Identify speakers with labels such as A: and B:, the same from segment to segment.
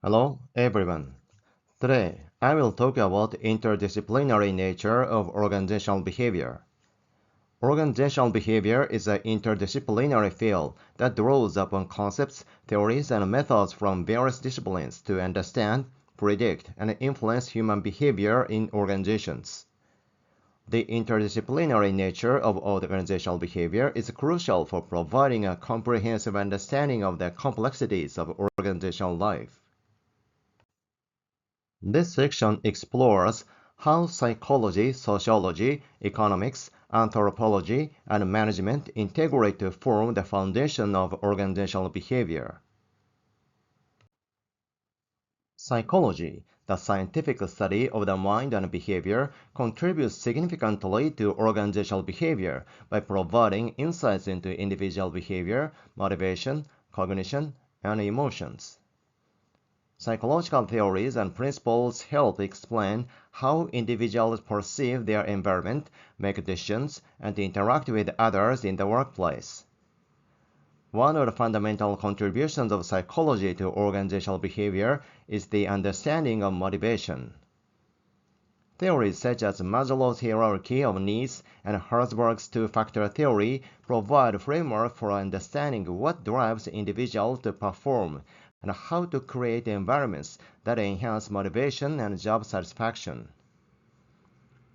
A: Hello, everyone. Today, I will talk about the interdisciplinary nature of organizational behavior. Organizational behavior is an interdisciplinary field that draws upon concepts, theories, and methods from various disciplines to understand, predict, and influence human behavior in organizations. The interdisciplinary nature of organizational behavior is crucial for providing a comprehensive understanding of the complexities of organizational life. This section explores how psychology, sociology, economics, anthropology, and management integrate to form the foundation of organizational behavior. Psychology, the scientific study of the mind and behavior, contributes significantly to organizational behavior by providing insights into individual behavior, motivation, cognition, and emotions. Psychological theories and principles help explain how individuals perceive their environment, make decisions, and interact with others in the workplace. One of the fundamental contributions of psychology to organizational behavior is the understanding of motivation. Theories such as Maslow's hierarchy of needs and Herzberg's two-factor theory provide a framework for understanding what drives individuals to perform and how to create environments that enhance motivation and job satisfaction.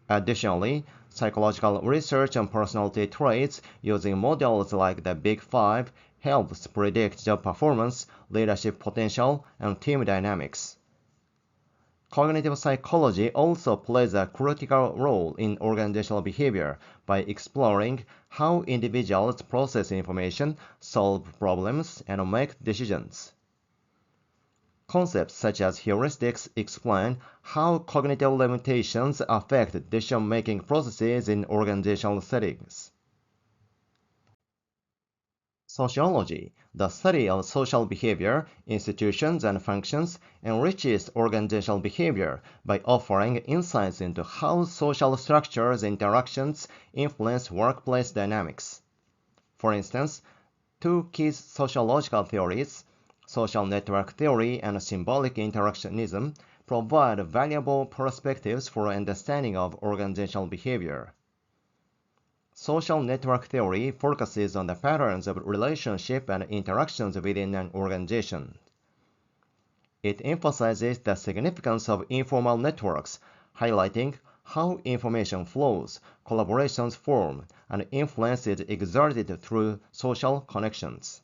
A: Additionally, psychological research on personality traits using models like the Big Five helps predict job performance, leadership potential, and team dynamics. Cognitive psychology also plays a critical role in organizational behavior by exploring how individuals process information, solve problems, and make decisions. Concepts such as heuristics explain how cognitive limitations affect decision-making processes in organizational settings. Sociology, the study of social behavior, institutions, and functions, enriches organizational behavior by offering insights into how social structures and interactions influence workplace dynamics. For instance, two key sociological theories, social network theory and symbolic interactionism, provide valuable perspectives for understanding of organizational behavior. Social network theory focuses on the patterns of relationship and interactions within an organization. It emphasizes the significance of informal networks, highlighting how information flows, collaborations form, and influence is exerted through social connections.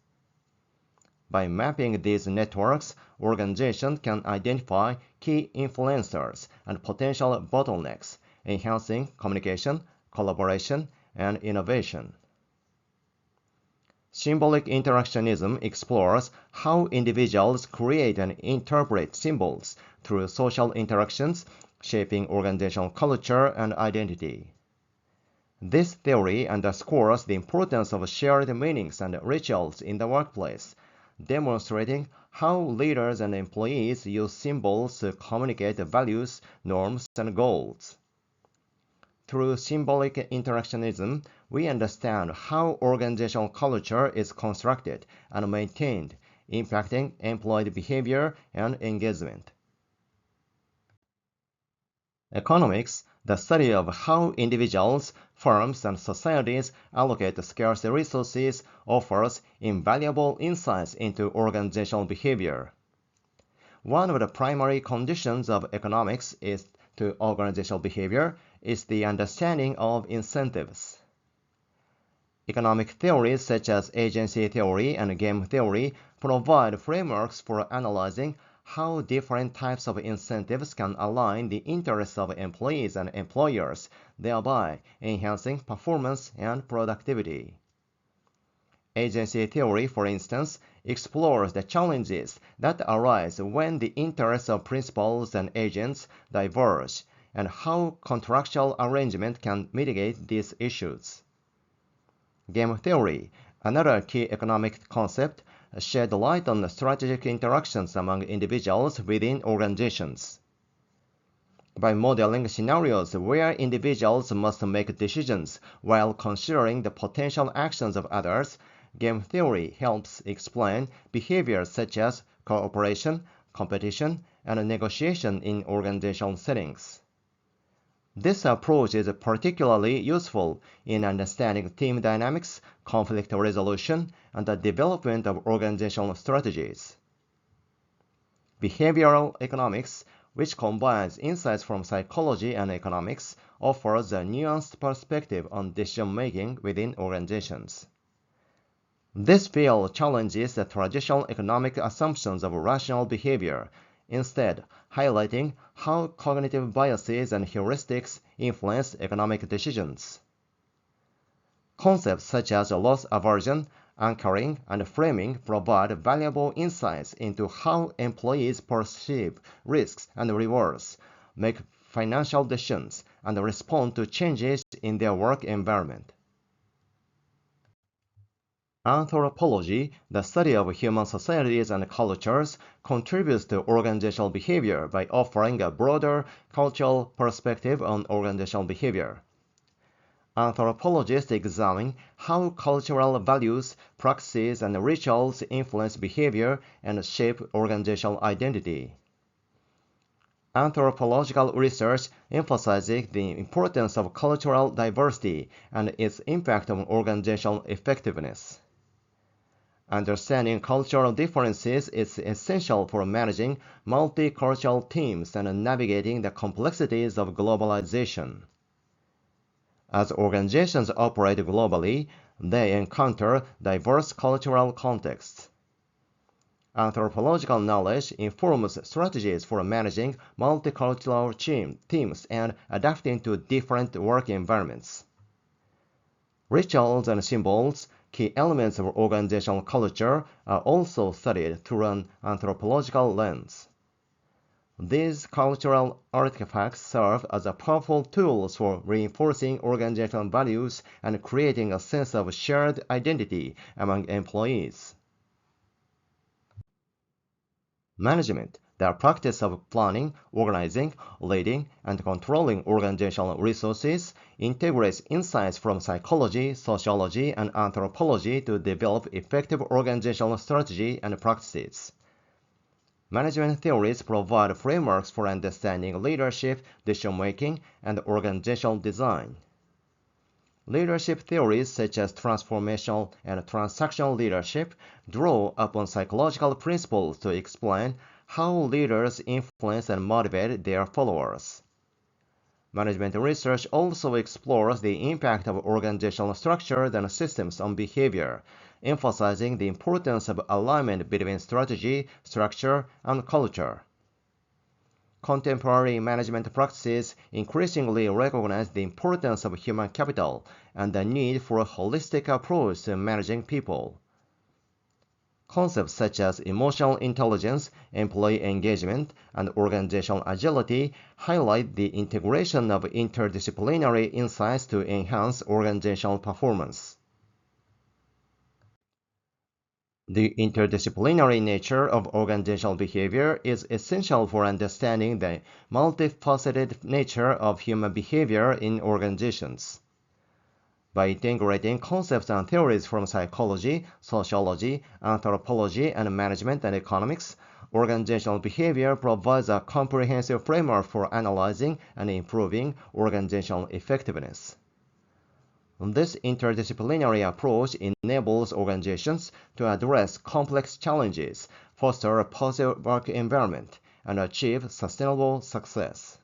A: By mapping these networks, organizations can identify key influencers and potential bottlenecks, enhancing communication, collaboration, and innovation. Symbolic interactionism explores how individuals create and interpret symbols through social interactions, shaping organizational culture and identity. This theory underscores the importance of shared meanings and rituals in the workplace, demonstrating how leaders and employees use symbols to communicate values, norms, and goals. Through symbolic interactionism, we understand how organizational culture is constructed and maintained, impacting employee behavior and engagement. Economics, the study of how individuals, firms, and societies allocate scarce resources, offers invaluable insights into organizational behavior. One of the primary conditions of economics to organizational behavior is the understanding of incentives. Economic theories such as agency theory and game theory provide frameworks for analyzing how different types of incentives can align the interests of employees and employers, thereby enhancing performance and productivity. Agency theory, for instance, explores the challenges that arise when the interests of principals and agents diverge, and how contractual arrangement can mitigate these issues. Game theory, another key economic concept, shed light on strategic interactions among individuals within organizations. By modeling scenarios where individuals must make decisions while considering the potential actions of others, game theory helps explain behaviors such as cooperation, competition, and negotiation in organizational settings. This approach is particularly useful in understanding team dynamics, conflict resolution, and the development of organizational strategies. Behavioral economics, which combines insights from psychology and economics, offers a nuanced perspective on decision-making within organizations. This field challenges the traditional economic assumptions of rational behavior, instead highlighting how cognitive biases and heuristics influence economic decisions. Concepts such as loss aversion, anchoring, and framing provide valuable insights into how employees perceive risks and rewards, make financial decisions, and respond to changes in their work environment. Anthropology, the study of human societies and cultures, contributes to organizational behavior by offering a broader cultural perspective on organizational behavior. Anthropologists examine how cultural values, practices, and rituals influence behavior and shape organizational identity. Anthropological research emphasizes the importance of cultural diversity and its impact on organizational effectiveness. Understanding cultural differences is essential for managing multicultural teams and navigating the complexities of globalization. As organizations operate globally, they encounter diverse cultural contexts. Anthropological knowledge informs strategies for managing multicultural teams and adapting to different work environments. Rituals and symbols, key elements of organizational culture, are also studied through an anthropological lens. These cultural artifacts serve as powerful tools for reinforcing organizational values and creating a sense of shared identity among employees. Management, the practice of planning, organizing, leading, and controlling organizational resources, integrates insights from psychology, sociology, and anthropology to develop effective organizational strategy and practices. Management theories provide frameworks for understanding leadership, decision-making, and organizational design. Leadership theories such as transformational and transactional leadership draw upon psychological principles to explain how leaders influence and motivate their followers. Management research also explores the impact of organizational structures and systems on behavior, emphasizing the importance of alignment between strategy, structure, and culture. Contemporary management practices increasingly recognize the importance of human capital and the need for a holistic approach to managing people. Concepts such as emotional intelligence, employee engagement, and organizational agility highlight the integration of interdisciplinary insights to enhance organizational performance. The interdisciplinary nature of organizational behavior is essential for understanding the multifaceted nature of human behavior in organizations. By integrating concepts and theories from psychology, sociology, anthropology, and management and economics, organizational behavior provides a comprehensive framework for analyzing and improving organizational effectiveness. This interdisciplinary approach enables organizations to address complex challenges, foster a positive work environment, and achieve sustainable success.